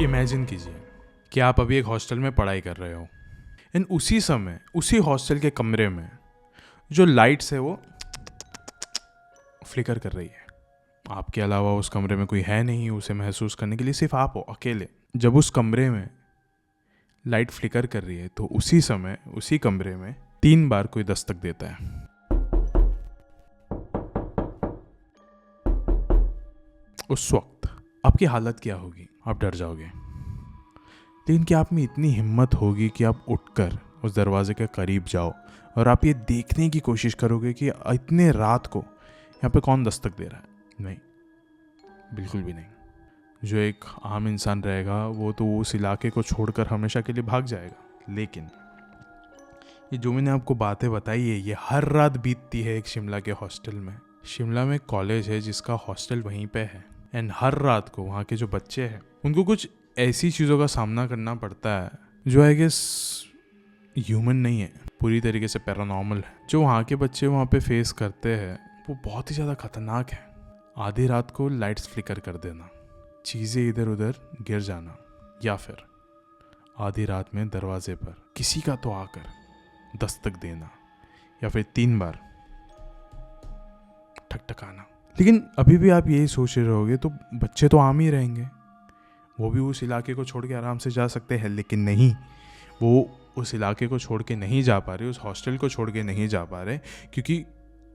Imagine कीजिए कि आप अभी एक हॉस्टल में पढ़ाई कर रहे हो एंड उसी समय उसी हॉस्टल के कमरे में जो लाइट्स है वो फ्लिकर कर रही है। आपके अलावा उस कमरे में कोई है नहीं उसे महसूस करने के लिए, सिर्फ आप हो अकेले। जब उस कमरे में लाइट फ्लिकर कर रही है तो उसी समय उसी कमरे में 3 बार कोई दस्तक देता है। उस वक्त आपकी हालत क्या होगी? आप डर जाओगे, लेकिन क्या आप में इतनी हिम्मत होगी कि आप उठकर उस दरवाजे के करीब जाओ और आप ये देखने की कोशिश करोगे कि इतने रात को यहाँ पे कौन दस्तक दे रहा है? नहीं, बिल्कुल भी नहीं। जो एक आम इंसान रहेगा वो तो उस इलाके को छोड़कर हमेशा के लिए भाग जाएगा। लेकिन ये जो मैंने आपको बातें बताई है ये हर रात बीतती है एक शिमला के हॉस्टल में। शिमला में कॉलेज है जिसका हॉस्टल वहीं पे है एंड हर रात को वहाँ के जो बच्चे हैं उनको कुछ ऐसी चीज़ों का सामना करना पड़ता है जो आई गेस ह्यूमन नहीं है, पूरी तरीके से पैरानॉर्मल है। जो वहाँ के बच्चे वहाँ पे फेस करते हैं वो बहुत ही ज़्यादा खतरनाक है। आधी रात को लाइट्स फ्लिकर कर देना, चीज़ें इधर उधर गिर जाना, या फिर आधी रात में दरवाजे पर किसी का तो आकर दस्तक देना, या फिर 3 बार ठकठकाना। लेकिन अभी भी आप यही सोच रहे होगे तो बच्चे तो आम ही रहेंगे, वो भी उस इलाके को छोड़ के आराम से जा सकते हैं। लेकिन नहीं, वो उस इलाके को छोड़ के नहीं जा पा रहे, उस हॉस्टल को छोड़ के नहीं जा पा रहे क्योंकि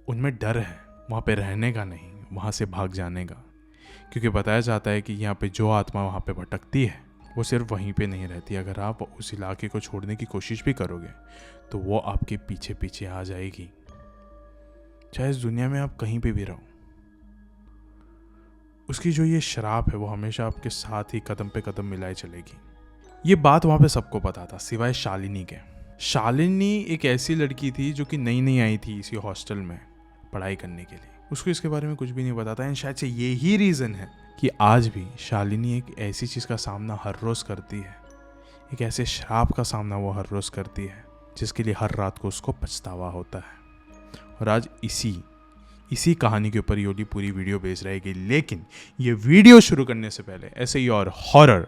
उनमें डर है वहाँ पे रहने का नहीं, वहाँ से भाग जाने का। क्योंकि बताया जाता है कि यहाँ पे जो आत्मा वहाँ पे भटकती है वो सिर्फ वहीं पे नहीं रहती। अगर आप उस इलाके को छोड़ने की कोशिश भी करोगे तो वो आपके पीछे पीछे आ जाएगी, चाहे इस दुनिया में आप कहीं पे भी रहो। उसकी जो ये शराब है वो हमेशा आपके साथ ही कदम पे कदम मिलाए चलेगी। ये बात वहाँ पे सबको पता था सिवाय शालिनी के। शालिनी एक ऐसी लड़की थी जो कि नई नई आई थी इसी हॉस्टल में पढ़ाई करने के लिए। उसको इसके बारे में कुछ भी नहीं पता था एंड शायद से यही रीज़न है कि आज भी शालिनी एक ऐसी चीज़ का सामना हर रोज़ करती है, एक ऐसे शराब का सामना वो हर रोज़ करती है जिसके लिए हर रात को उसको पछतावा होता है। और आज इसी कहानी के ऊपर योली पूरी वीडियो बेच रहेगी। लेकिन ये वीडियो शुरू करने से पहले ऐसे ही और horror,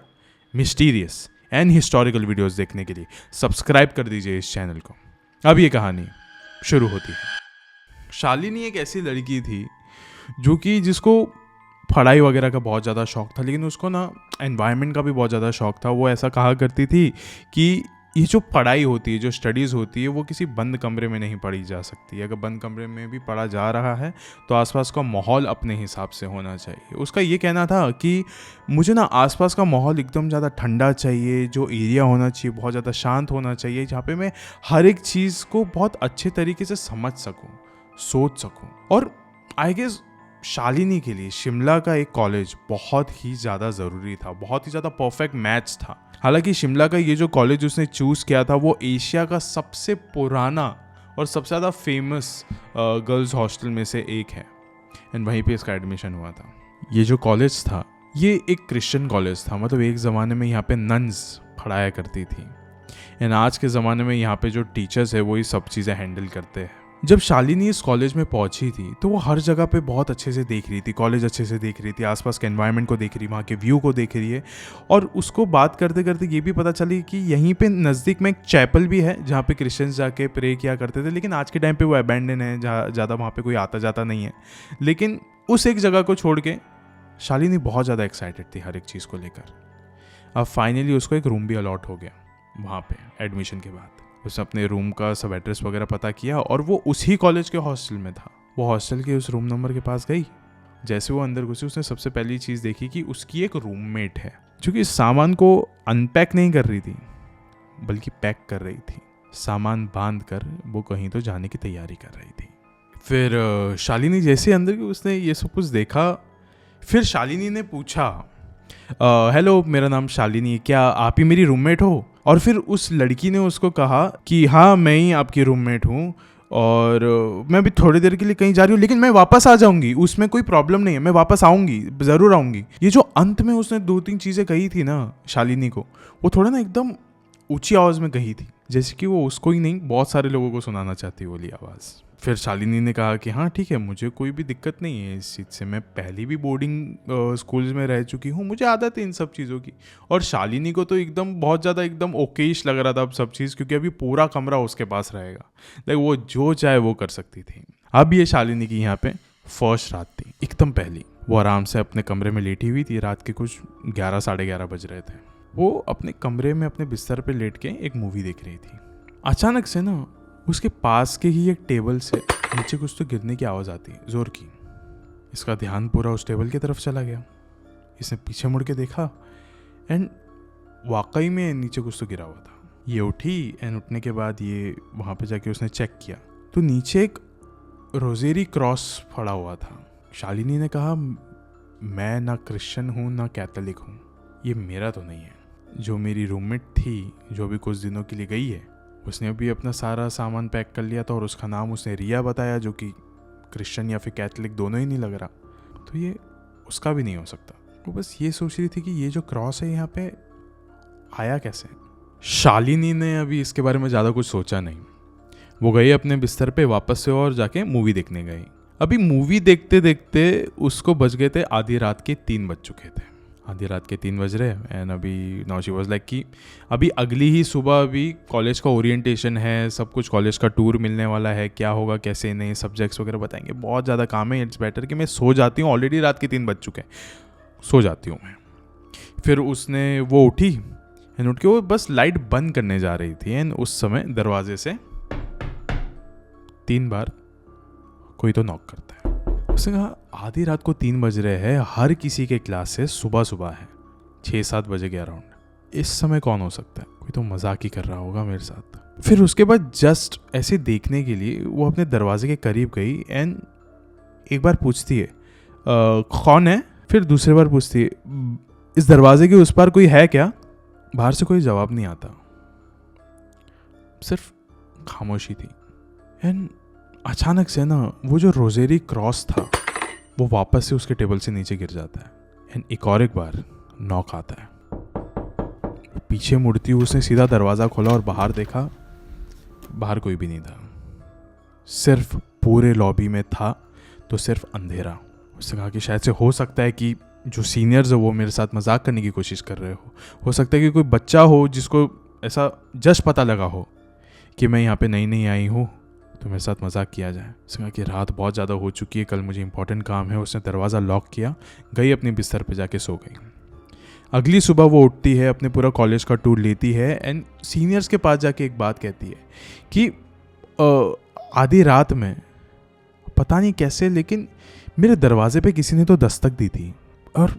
mysterious and historical videos देखने के लिए सब्सक्राइब कर दीजिए इस चैनल को। अब ये कहानी शुरू होती है। शालिनी एक ऐसी लड़की थी जो कि जिसको पढ़ाई वगैरह का बहुत ज़्यादा शौक था, लेकिन उसको ना एनवायरनमेंट का भी बहुत ज़्यादा शौक था। वो ऐसा कहा करती थी कि ये जो पढ़ाई होती है, जो स्टडीज़ होती है, वो किसी बंद कमरे में नहीं पढ़ी जा सकती। अगर बंद कमरे में भी पढ़ा जा रहा है तो आसपास का माहौल अपने हिसाब से होना चाहिए। उसका ये कहना था कि मुझे ना आसपास का माहौल एकदम ज़्यादा ठंडा चाहिए, जो एरिया होना चाहिए बहुत ज़्यादा शांत होना चाहिए, जहाँ पे मैं हर एक चीज़ को बहुत अच्छे तरीके से समझ सकूँ, सोच सकूँ। और आई गेस शालिनी के लिए शिमला का एक कॉलेज बहुत ही ज़्यादा ज़रूरी था, बहुत ही ज़्यादा परफेक्ट मैच था। हालांकि शिमला का ये जो कॉलेज उसने चूज़ किया था वो एशिया का सबसे पुराना और सबसे ज़्यादा फेमस गर्ल्स हॉस्टल में से एक है एंड वहीं पे इसका एडमिशन हुआ था। ये जो कॉलेज था ये एक क्रिश्चियन कॉलेज था, मतलब एक ज़माने में यहाँ पे नन्स पढ़ाया करती थी एंड आज के ज़माने में यहाँ पे जो टीचर्स है वो ये सब चीज़ें हैंडल करते हैं। जब शालिनी इस कॉलेज में पहुंची थी तो वो हर जगह पे बहुत अच्छे से देख रही थी, कॉलेज अच्छे से देख रही थी, आसपास के एनवायरनमेंट को देख रही, वहाँ के व्यू को देख रही है। और उसको बात करते करते ये भी पता चली कि यहीं पे नज़दीक में एक चैपल भी है जहाँ पे क्रिश्चियंस जाके प्रे किया करते थे, लेकिन आज के टाइम पे वो अबैंडन है, जहाँ ज़्यादा वहाँ पे कोई आता जाता नहीं है। लेकिन उस एक जगह को छोड़ के शालिनी बहुत ज़्यादा एक्साइटेड थी हर एक चीज़ को लेकर। अब फाइनली उसको एक रूम भी अलॉट हो गया वहाँ पे एडमिशन के बाद। उसने अपने रूम का सब एड्रेस वगैरह पता किया और वो उसी कॉलेज के हॉस्टल में था। वो हॉस्टल के उस रूम नंबर के पास गई। जैसे वो अंदर घुसी उसने सबसे पहली चीज़ देखी कि उसकी एक रूममेट है जो कि सामान को अनपैक नहीं कर रही थी बल्कि पैक कर रही थी। सामान बांध कर वो कहीं तो जाने की तैयारी कर रही थी। फिर शालिनी जैसे अंदर गई उसने ये सब कुछ देखा। फिर शालिनी ने पूछा, हेलो मेरा नाम शालिनी है, क्या आप ही मेरी रूममेट हो? और फिर उस लड़की ने उसको कहा कि हाँ मैं ही आपकी रूममेट हूँ और मैं भी थोड़ी देर के लिए कहीं जा रही हूँ लेकिन मैं वापस आ जाऊँगी, उसमें कोई प्रॉब्लम नहीं है, मैं वापस आऊँगी, ज़रूर आऊँगी। ये जो अंत में उसने 2-3 चीज़ें कही थी ना शालिनी को, वो थोड़ा ना एकदम ऊंची आवाज़ में कही थी, जैसे कि वो उसको ही नहीं बहुत सारे लोगों को सुनाना चाहती बोली आवाज़। फिर शालिनी ने कहा कि हाँ ठीक है, मुझे कोई भी दिक्कत नहीं है इस चीज़ से, मैं पहले भी बोर्डिंग स्कूल्स में रह चुकी हूँ, मुझे आदत है इन सब चीज़ों की। और शालिनी को तो एकदम बहुत ज़्यादा एकदम ओकेश लग रहा था अब सब चीज़, क्योंकि अभी पूरा कमरा उसके पास रहेगा, लाइक वो जो चाहे वो कर सकती थी। अब ये शालिनी की यहाँ पे फर्स्ट रात थी, एकदम पहली। वो आराम से अपने कमरे में लेटी हुई थी, रात के कुछ 11 साढ़े 11 बज रहे थे। वो अपने कमरे में अपने बिस्तर पे लेट के एक मूवी देख रही थी। अचानक से ना उसके पास के ही एक टेबल से नीचे कुछ तो गिरने की आवाज़ आती है, जोर की। इसका ध्यान पूरा उस टेबल की तरफ चला गया। इसने पीछे मुड़ के देखा एंड वाकई में नीचे कुछ तो गिरा हुआ था। ये उठी एंड उठने के बाद ये वहाँ पे जाके उसने चेक किया तो नीचे एक रोजेरी क्रॉस पड़ा हुआ था। शालिनी ने कहा, मैं ना क्रिश्चियन हूँ ना कैथोलिक हूँ, ये मेरा तो नहीं है। जो मेरी रूममेट थी जो भी कुछ दिनों के लिए गई है, उसने भी अपना सारा सामान पैक कर लिया था और उसका नाम उसने रिया बताया, जो कि क्रिश्चियन या फिर कैथोलिक दोनों ही नहीं लग रहा, तो ये उसका भी नहीं हो सकता। वो बस ये सोच रही थी कि ये जो क्रॉस है यहाँ पे आया कैसे। शालिनी ने अभी इसके बारे में ज़्यादा कुछ सोचा नहीं। वो गई अपने बिस्तर पे वापस से और जाके मूवी देखने गई। अभी मूवी देखते देखते उसको बज गए थे आधी रात के 3 बज चुके थे। आधी रात के 3 बज रहे एंड अभी नाउ शी वाज लाइक कि अभी अगली ही सुबह अभी कॉलेज का ओरिएंटेशन है, सब कुछ कॉलेज का टूर मिलने वाला है, क्या होगा कैसे नहीं, सब्जेक्ट्स वगैरह बताएंगे, बहुत ज़्यादा काम है, इट्स बेटर कि मैं सो जाती हूँ, ऑलरेडी रात के 3 बज चुके हैं, सो जाती हूँ मैं। फिर उसने वो उठी एंड उठ के वो बस लाइट बंद करने जा रही थी एंड उस समय दरवाजे से 3 बार कोई तो नॉक करता है। उसने कहा, आधी रात को 3 बज रहे हैं, हर किसी के क्लासेस सुबह सुबह है, 6-7 बजे के अराउंड, इस समय कौन हो सकता है, कोई तो मजाक ही कर रहा होगा मेरे साथ। फिर उसके बाद जस्ट ऐसे देखने के लिए वो अपने दरवाजे के करीब गई एंड एक बार पूछती है कौन है, फिर दूसरी बार पूछती है इस दरवाजे के उस पार कोई है क्या। बाहर से कोई जवाब नहीं आता, सिर्फ खामोशी थी। एंड अचानक से ना वो जो रोजेरी क्रॉस था वो वापस से उसके टेबल से नीचे गिर जाता है एंड एक बार नॉक आता है। पीछे मुड़ती हुई उसने सीधा दरवाज़ा खोला और बाहर देखा, बाहर कोई भी नहीं था, सिर्फ पूरे लॉबी में था तो सिर्फ अंधेरा। उसने कहा कि शायद से हो सकता है कि जो सीनियर्स है वो मेरे साथ मजाक करने की कोशिश कर रहे हो सकता है कि कोई बच्चा हो जिसको ऐसा जस्ट पता लगा हो कि मैं यहाँ पे नई आई हूँ तो मेरे साथ मजाक किया जाए। उसने कहा कि रात बहुत ज़्यादा हो चुकी है, कल मुझे इंपॉर्टेंट काम है। उसने दरवाज़ा लॉक किया, गई अपने बिस्तर पे जाके सो गई। अगली सुबह वो उठती है, अपने पूरा कॉलेज का टूर लेती है एंड सीनियर्स के पास जाके एक बात कहती है कि आधी रात में पता नहीं कैसे लेकिन मेरे दरवाजे पे किसी ने तो दस्तक दी थी और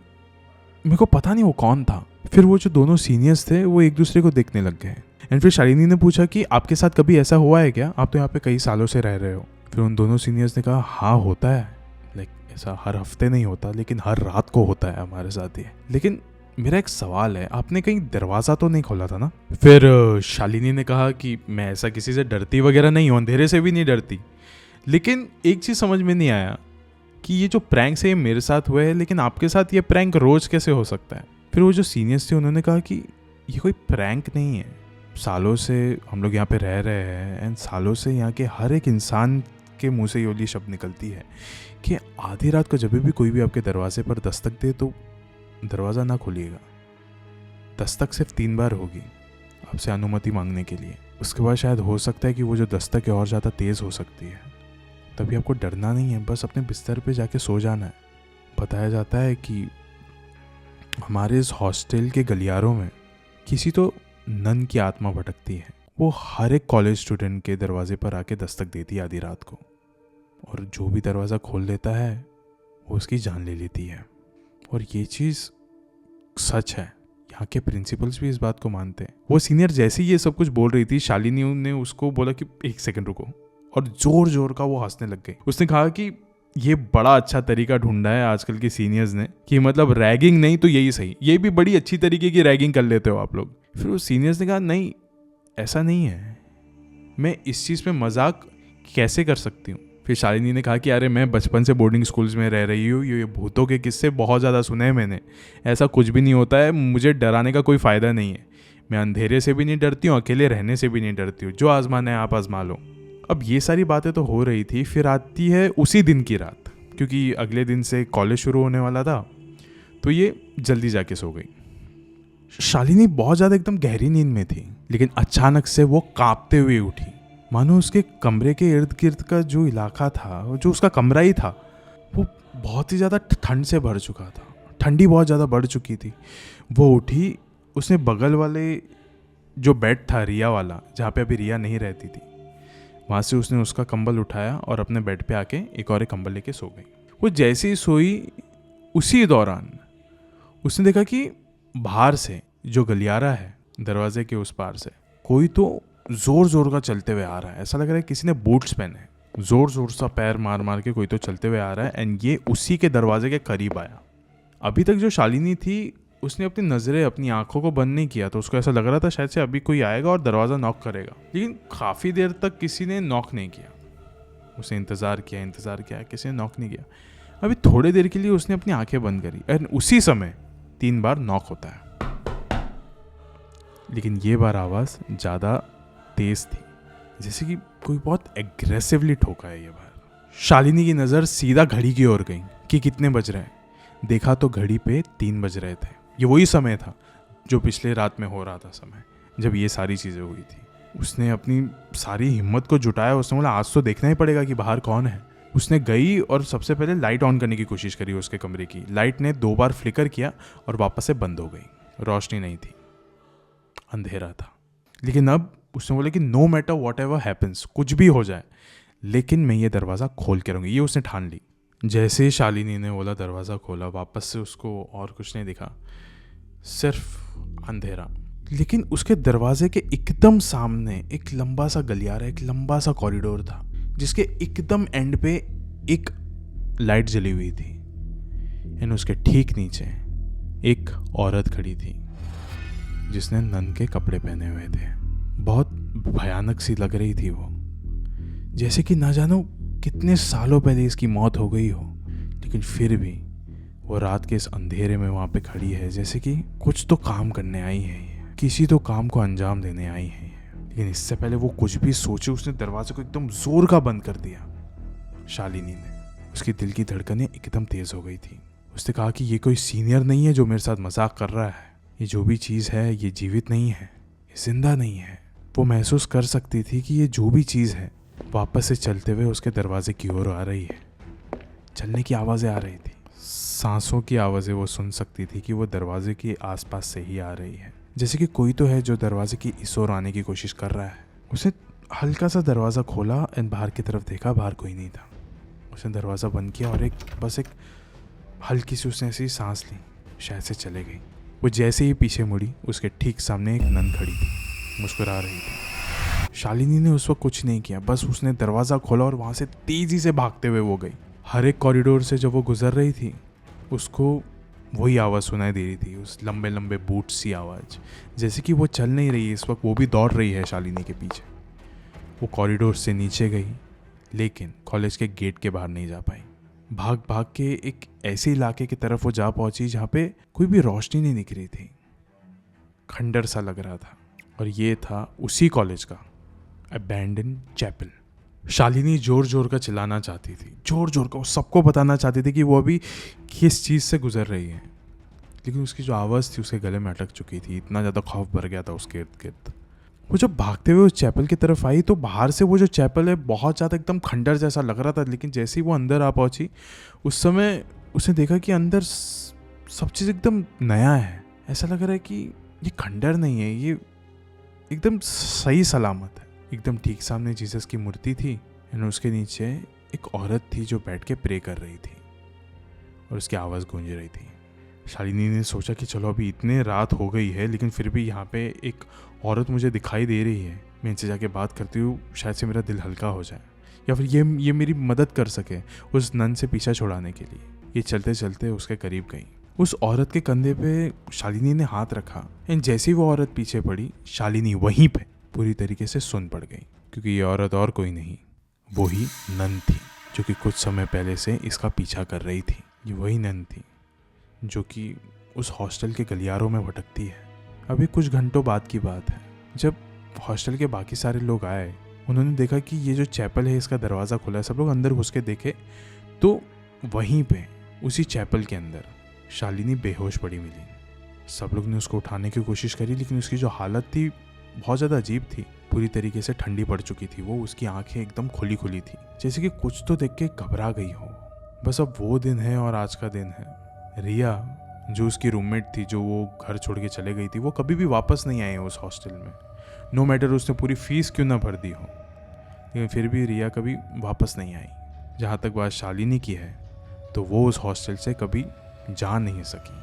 मेरे को पता नहीं वो कौन था। फिर वो जो दोनों सीनियर्स थे वो एक दूसरे को देखने लग गए एंड फिर शालिनी ने पूछा कि आपके साथ कभी ऐसा हुआ है क्या, आप तो यहाँ पे कई सालों से रह रहे हो। फिर उन दोनों सीनियर्स ने कहा हाँ होता है, लाइक ऐसा हर हफ्ते नहीं होता लेकिन हर रात को होता है हमारे साथ ये। लेकिन मेरा एक सवाल है, आपने कहीं दरवाज़ा तो नहीं खोला था ना। फिर शालिनी ने कहा कि मैं ऐसा किसी से डरती वगैरह नहीं हूँ, अंधेरे से भी नहीं डरती, लेकिन एक चीज़ समझ में नहीं आया कि ये जो प्रैंक्स है ये मेरे साथ हुए हैं लेकिन आपके साथ ये प्रैंक रोज कैसे हो सकता है। फिर वो जो सीनियर्स थे उन्होंने कहा कि ये कोई प्रैंक नहीं है, सालों से हम लोग यहाँ पे रह रहे हैं एंड सालों से यहाँ के हर एक इंसान के मुंह से ये शब्द निकलती है कि आधी रात को जब भी कोई भी आपके दरवाजे पर दस्तक दे तो दरवाज़ा ना खोलिएगा। दस्तक सिर्फ 3 बार होगी आपसे अनुमति मांगने के लिए, उसके बाद शायद हो सकता है कि वो जो दस्तक है और ज़्यादा तेज़ हो सकती है, तभी आपको डरना नहीं है, बस अपने बिस्तर पे जाके सो जाना है। बताया जाता है कि हमारे इस हॉस्टल के गलियारों में किसी तो नन की आत्मा भटकती है, वो हर एक कॉलेज स्टूडेंट के दरवाजे पर आके दस्तक देती है आधी रात को और जो भी दरवाज़ा खोल लेता है वो उसकी जान ले लेती है। और ये चीज़ सच है, यहाँ के प्रिंसिपल्स भी इस बात को मानते हैं। वो सीनियर जैसे ही ये सब कुछ बोल रही थी, शालिनी ने उसको बोला कि 1 सेकंड रुको और जोर जोर का वो हंसने लग गई। उसने कहा कि ये बड़ा अच्छा तरीका ढूंढा है आजकल के सीनियर्स ने कि मतलब रैगिंग नहीं तो यही सही, ये भी बड़ी अच्छी तरीके की रैगिंग कर लेते हो आप लोग। फिर वो सीनियर्स ने कहा नहीं ऐसा नहीं है, मैं इस चीज़ में मजाक कैसे कर सकती हूँ। फिर शालिनी ने कहा कि अरे मैं बचपन से बोर्डिंग स्कूल्स में रह रही हूँ, ये भूतों के किस्से बहुत ज़्यादा सुने हैं मैंने, ऐसा कुछ भी नहीं होता है, मुझे डराने का कोई फ़ायदा नहीं है, मैं अंधेरे से भी नहीं डरती हूँ, अकेले रहने से भी नहीं डरती हूँ, जो आजमाना है आप आजमा लो। अब ये सारी बातें तो हो रही थी, फिर आती है उसी दिन की रात, क्योंकि अगले दिन से कॉलेज शुरू होने वाला था, तो ये जल्दी जाके सो गई। शालिनी बहुत ज़्यादा एकदम गहरी नींद में थी, लेकिन अचानक से वो कांपते हुए उठी, मानो उसके कमरे के इर्द गिर्द का जो इलाका था, जो उसका कमरा ही था, वो बहुत ही ज़्यादा ठंड से भर चुका था। ठंडी बहुत ज़्यादा बढ़ चुकी थी। वो उठी, उसने बगल वाले जो बेड था रिया वाला, जहाँ पे अभी रिया नहीं रहती थी, वहाँ से उसने उसका कंबल उठाया और अपने बेड पे आके एक और कंबल लेके सो गई। वो जैसे ही सोई, उसी दौरान उसने देखा कि बाहर से जो गलियारा है दरवाजे के उस पार से, कोई तो जोर जोर का चलते हुए आ रहा है। ऐसा लग रहा है किसी ने बूट्स पहने, जोर जोर सा पैर मार मार के कोई तो चलते हुए आ रहा है। एंड ये उसी के दरवाजे के करीब आया। अभी तक जो शालिनी थी, उसने अपनी नज़रें, अपनी आंखों को बंद नहीं किया, तो उसको ऐसा लग रहा था शायद से अभी कोई आएगा और दरवाज़ा नॉक करेगा, लेकिन काफ़ी देर तक किसी ने नॉक नहीं किया। उसने इंतज़ार किया, किसी ने नॉक नहीं किया। अभी थोड़ी देर के लिए उसने अपनी आंखें बंद करी और उसी समय 3 बार नॉक होता है, लेकिन ये बार आवाज़ ज़्यादा तेज़ थी, जैसे कि कोई बहुत एग्रेसिवली ठोका है ये बार। शालिनी की नज़र सीधा घड़ी की ओर गई कि कितने बज रहे हैं। देखा तो घड़ी पे 3 बज रहे थे। ये वही समय था जो पिछले रात में हो रहा था समय, जब ये सारी चीज़ें हुई थी। उसने अपनी सारी हिम्मत को जुटाया। उसने बोला आज तो देखना ही पड़ेगा कि बाहर कौन है। उसने गई और सबसे पहले लाइट ऑन करने की कोशिश करी उसके कमरे की। लाइट ने 2 बार फ्लिकर किया और वापस से बंद हो गई। रोशनी नहीं थी, अंधेरा था। लेकिन अब उसने बोला कि no matter whatever happens, कुछ भी हो जाए, लेकिन मैं ये दरवाज़ा खोल के रहूँगी। ये उसने ठान ली। जैसे ही शालिनी ने बोला दरवाज़ा खोला, वापस से उसको और कुछ नहीं दिखा, सिर्फ अंधेरा। लेकिन उसके दरवाजे के एकदम सामने एक लंबा सा गलियारा, एक लंबा सा कॉरिडोर था, जिसके एकदम एंड पे एक लाइट जली हुई थी। एंड उसके ठीक नीचे एक औरत खड़ी थी जिसने नन के कपड़े पहने हुए थे। बहुत भयानक सी लग रही थी वो, जैसे कि ना जानो कितने सालों पहले इसकी मौत हो गई हो, लेकिन फिर भी वो रात के इस अंधेरे में वहाँ पे खड़ी है, जैसे कि कुछ तो काम करने आई है, किसी तो काम को अंजाम देने आई है। लेकिन इससे पहले वो कुछ भी सोचे, उसने दरवाजे को एकदम जोर का बंद कर दिया शालिनी ने। उसकी दिल की धड़कनें एकदम तेज हो गई थी। उसने कहा कि ये कोई सीनियर नहीं है जो मेरे साथ मजाक कर रहा है। ये जो भी चीज़ है ये जीवित नहीं है, ये जिंदा नहीं है। वो महसूस कर सकती थी कि ये जो भी चीज़ है वापस से चलते हुए उसके दरवाजे की ओर आ रही है। चलने की आवाज़ें आ रही थी, सांसों की आवाज़ें वो सुन सकती थी कि वो दरवाजे के आसपास से ही आ रही है, जैसे कि कोई तो है जो दरवाजे की इस ओर आने की कोशिश कर रहा है। उसने हल्का सा दरवाज़ा खोला और बाहर की तरफ देखा, बाहर कोई नहीं था। उसने दरवाज़ा बंद किया और बस एक हल्की सी उसने ऐसी सांस ली, शायद से चले गई। वो जैसे ही पीछे मुड़ी, उसके ठीक सामने एक नन खड़ी थी, मुस्कुरा रही थी। शालिनी ने उस वक्त कुछ नहीं किया, बस उसने दरवाज़ा खोला और वहाँ से तेज़ी से भागते हुए वो गई। हर एक कॉरिडोर से जब वो गुजर रही थी, उसको वही आवाज़ सुनाई दे रही थी, उस लंबे लंबे बूट सी आवाज़, जैसे कि वो चल नहीं रही है इस वक्त, वो भी दौड़ रही है शालिनी के पीछे। वो कॉरिडोर से नीचे गई, लेकिन कॉलेज के गेट के बाहर नहीं जा पाई। भाग भाग के एक ऐसे इलाके की तरफ वो जा पहुंची जहाँ पे कोई भी रोशनी नहीं दिख रही थी, खंडर सा लग रहा था। और ये था उसी कॉलेज का अबैंडन चैपल। शालिनी जोर जोर का चिल्लाना चाहती थी, जोर जोर का, वो सबको बताना चाहती थी कि वो अभी किस चीज़ से गुजर रही है, लेकिन उसकी जो आवाज़ थी उसके गले में अटक चुकी थी। इतना ज़्यादा खौफ भर गया था उसके इर्द गिर्द। वो जब भागते हुए उस चैपल की तरफ आई तो बाहर से वो जो चैपल है बहुत ज़्यादा एकदम खंडर जैसा लग रहा था, लेकिन जैसे ही वो अंदर आ पहुंची, उस समय उसने देखा कि अंदर सब चीज़ एकदम नया है। ऐसा लग रहा है कि ये खंडर नहीं है, ये एकदम सही सलामत है। एकदम ठीक सामने जीसस की मूर्ति थी और उसके नीचे एक औरत थी जो बैठ के प्रे कर रही थी और उसकी आवाज़ गूंज रही थी। शालिनी ने सोचा कि चलो अभी इतने रात हो गई है, लेकिन फिर भी यहाँ पे एक औरत मुझे दिखाई दे रही है, मैं इनसे जाके बात करती हूँ, शायद से मेरा दिल हल्का हो जाए या फिर ये मेरी मदद कर सके उस नन से पीछा छुड़ाने के लिए। ये चलते चलते उसके करीब गई। उस औरत के कंधे पे शालिनी ने हाथ रखा एंड जैसे ही वो औरत पीछे पड़ी, शालिनी वहीं पे पूरी तरीके से सुन पड़ गई, क्योंकि ये औरत और कोई नहीं, वो ही नन थी जो कि कुछ समय पहले से इसका पीछा कर रही थी। ये वही नन थी जो कि उस हॉस्टल के गलियारों में भटकती है। अभी कुछ घंटों बाद की बात है, जब हॉस्टल के बाकी सारे लोग आए उन्होंने देखा कि ये जो चैपल है इसका दरवाज़ा खुला है। सब लोग अंदर घुस के देखे तो वहीं पे उसी चैपल के अंदर शालिनी बेहोश पड़ी मिली। सब लोग ने उसको उठाने की कोशिश करी, लेकिन उसकी जो हालत थी बहुत ज़्यादा अजीब थी। पूरी तरीके से ठंडी पड़ चुकी थी वो, उसकी आंखें एकदम खुली खुली थी, जैसे कि कुछ तो देख के घबरा गई हो। बस अब वो दिन है और आज का दिन है। रिया जो उसकी रूममेट थी, जो वो घर छोड़ के चले गई थी, वो कभी भी वापस नहीं आई उस हॉस्टल में। नो मैटर उसने पूरी फीस क्यों ना भर दी हो, लेकिन फिर भी रिया कभी वापस नहीं आई। जहाँ तक बात शालिनी की है तो वो उस हॉस्टल से कभी जा नहीं सकी,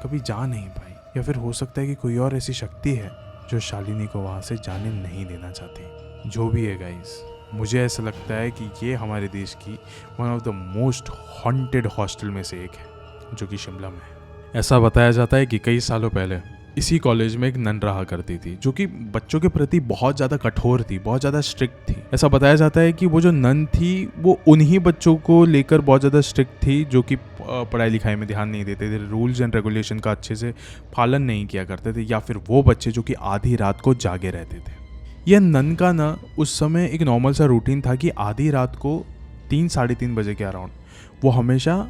कभी जा नहीं पाई। या फिर हो सकता है कि कोई और ऐसी शक्ति है जो शालिनी को वहाँ से जाने नहीं देना चाहती। जो भी है गाइस, मुझे ऐसा लगता है कि ये हमारे देश की one of the most haunted hostel में से एक है, जो कि शिमला में है। ऐसा बताया जाता है कि कई सालों पहले इसी कॉलेज में एक नन रहा करती थी, जो कि बच्चों के प्रति बहुत ज़्यादा कठोर थी, बहुत ज़्यादा स्ट्रिक्ट थी। ऐसा बताया जाता है कि वो जो नन थी वो उन्हीं बच्चों को लेकर बहुत ज़्यादा स्ट्रिक्ट थी जो कि पढ़ाई लिखाई में ध्यान नहीं देते थे, रूल्स एंड रेगुलेशन का अच्छे से पालन नहीं किया करते थे, या फिर वो बच्चे जो कि आधी रात को जागे रहते थे। यह नन का ना उस समय एक नॉर्मल सा रूटीन था कि आधी रात को 3-3:30 बजे के अराउंड वो हमेशा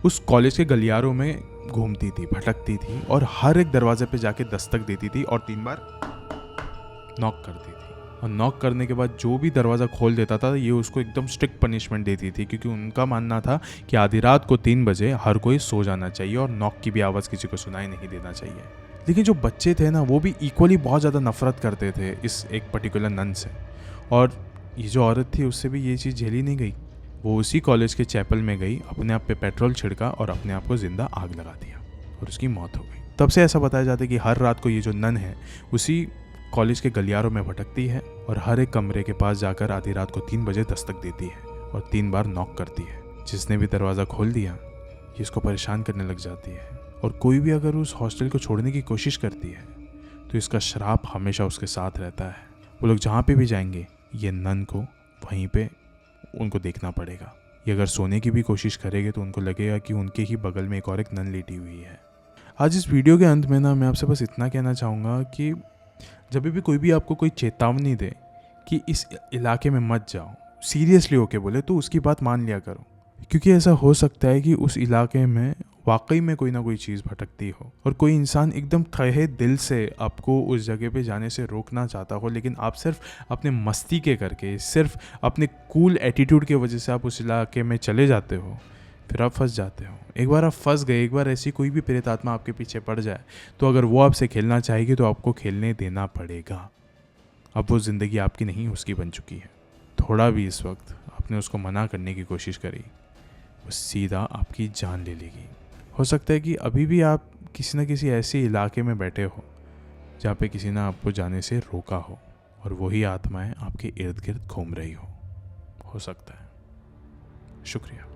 उस कॉलेज के गलियारों में घूमती थी, भटकती थी और हर एक दरवाजे पे जाके दस्तक देती थी और 3 बार नॉक करती थी। और नॉक करने के बाद जो भी दरवाज़ा खोल देता था ये उसको एकदम स्ट्रिक्ट पनिशमेंट देती थी, क्योंकि उनका मानना था कि आधी रात को 3 बजे हर कोई सो जाना चाहिए और नॉक की भी आवाज़ किसी को सुनाई नहीं देना चाहिए। लेकिन जो बच्चे थे ना वो भी इक्वली बहुत ज़्यादा नफरत करते थे इस एक पर्टिकुलर नन से, और ये जो औरत थी उससे भी ये चीज़ झेली नहीं गई। वो उसी कॉलेज के चैपल में गई, अपने आप पे पेट्रोल छिड़का और अपने आप को जिंदा आग लगा दिया और उसकी मौत हो गई। तब से ऐसा बताया जाता है कि हर रात को ये जो नन है उसी कॉलेज के गलियारों में भटकती है और हर एक कमरे के पास जाकर आधी रात को 3 बजे दस्तक देती है और 3 बार नॉक करती है। जिसने भी दरवाज़ा खोल दिया ये इसको परेशान करने लग जाती है, और कोई भी अगर उस हॉस्टल को छोड़ने की कोशिश करती है तो इसका श्राप हमेशा उसके साथ रहता है। वो लोग जहाँ पे भी जाएंगे ये नन को वहीं पे उनको देखना पड़ेगा। ये अगर सोने की भी कोशिश करेंगे तो उनको लगेगा कि उनके ही बगल में एक और एक नन लेटी हुई है। आज इस वीडियो के अंत में ना मैं आपसे बस इतना कहना चाहूँगा कि जब भी कोई भी आपको कोई चेतावनी दे कि इस इलाके में मत जाओ, सीरियसली होके बोले तो उसकी बात मान लिया करो, क्योंकि ऐसा हो सकता है कि उस इलाके में वाकई में कोई ना कोई चीज़ भटकती हो और कोई इंसान एकदम तहे दिल से आपको उस जगह पे जाने से रोकना चाहता हो, लेकिन आप सिर्फ अपने मस्ती के करके, सिर्फ अपने कूल एटीट्यूड की वजह से आप उस इलाके में चले जाते हो, फिर आप फंस जाते हो। एक बार आप फंस गए, एक बार ऐसी कोई भी प्रेत आत्मा आपके पीछे पड़ जाए तो अगर वो आपसे खेलना चाहेगी तो आपको खेलने देना पड़ेगा। अब वो ज़िंदगी आपकी नहीं उसकी बन चुकी है। थोड़ा भी इस वक्त आपने उसको मना करने की कोशिश करी वो सीधा आपकी जान ले लेगी। हो सकता है कि अभी भी आप किसी न किसी ऐसे इलाके में बैठे हो जहाँ पे किसी ने आपको जाने से रोका हो और वही आत्माएं आपके इर्द गिर्द घूम रही हो सकता है। शुक्रिया।